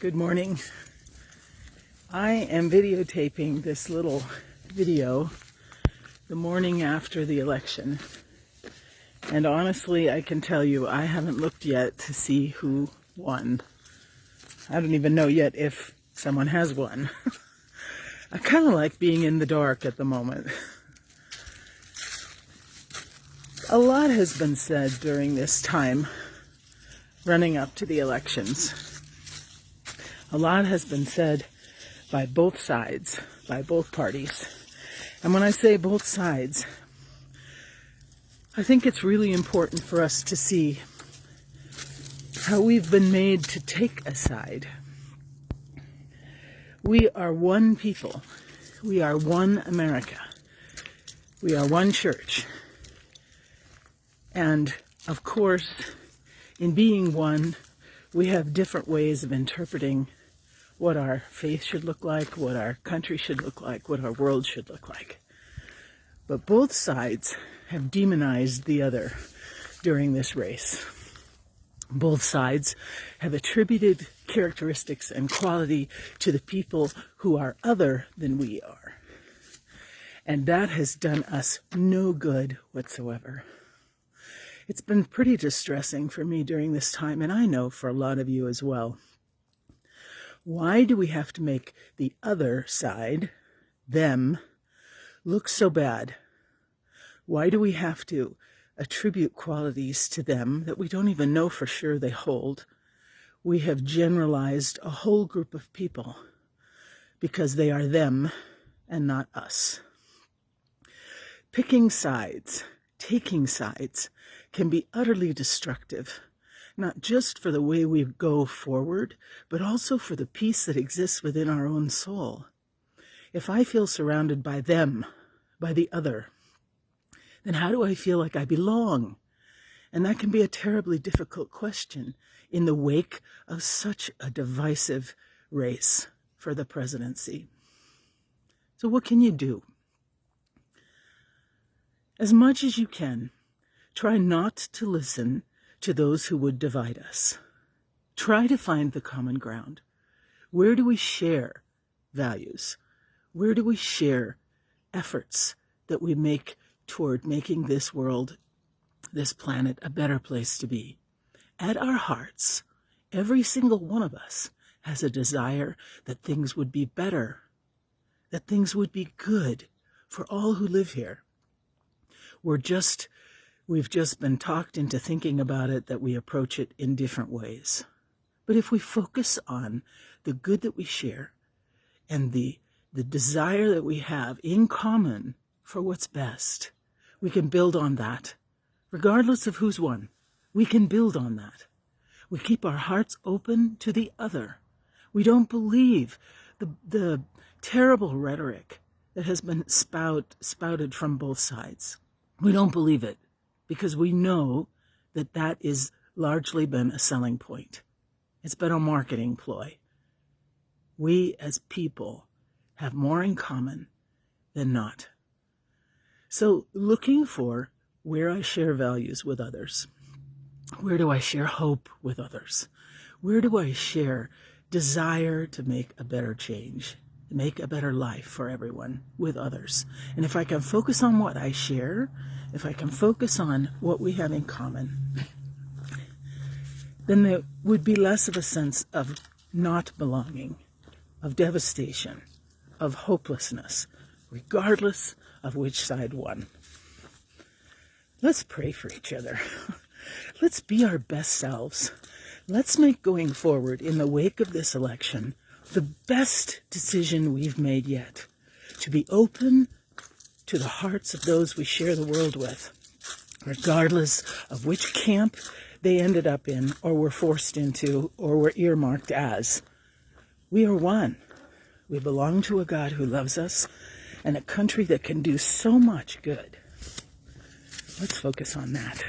Good morning. I am videotaping this little video the morning after the election. And honestly, I can tell you, I haven't looked yet to see who won. I don't even know yet if someone has won. I kind of like being in the dark at the moment. A lot has been said during this time running up to the elections. A lot has been said by both sides, by both parties. And when I say both sides, I think it's really important for us to see how we've been made to take a side. We are one people. We are one America. We are one church. And of course, in being one, we have different ways of interpreting what our faith should look like, what our country should look like, what our world should look like. But both sides have demonized the other during this race. Both sides have attributed characteristics and quality to the people who are other than we are. And that has done us no good whatsoever. It's been pretty distressing for me during this time, and I know for a lot of you as well. Why do we have to make the other side, them, look so bad? Why do we have to attribute qualities to them that we don't even know for sure they hold? We have generalized a whole group of people because they are them and not us. Picking sides, taking sides, can be utterly destructive. Not just for the way we go forward, but also for the peace that exists within our own soul. If I feel surrounded by them, by the other, then how do I feel like I belong? And that can be a terribly difficult question in the wake of such a divisive race for the presidency. So what can you do? As much as you can, try not to listen to those who would divide us. Try to find the common ground. Where do we share values? Where do we share efforts that we make toward making this world, this planet, a better place to be? At our hearts, every single one of us has a desire that things would be better, that things would be good for all who live here. We've just been talked into thinking about it, that we approach it in different ways. But if we focus on the good that we share and the desire that we have in common for what's best, we can build on that. Regardless of who's won, we can build on that. We keep our hearts open to the other. We don't believe the terrible rhetoric that has been spouted from both sides. We don't believe it, because we know that that is largely been a selling point. It's been a marketing ploy. We as people have more in common than not. So looking for where I share values with others. Where do I share hope with others? Where do I share desire to make a better change, to make a better life for everyone with others? And if I can focus on what I share, if I can focus on what we have in common, then there would be less of a sense of not belonging, of devastation, of hopelessness, regardless of which side won. Let's pray for each other. Let's be our best selves. Let's make going forward in the wake of this election the best decision we've made yet, to be open to the hearts of those we share the world with, regardless of which camp they ended up in, or were forced into, or were earmarked as. We are one. We belong to a God who loves us and a country that can do so much good. Let's focus on that.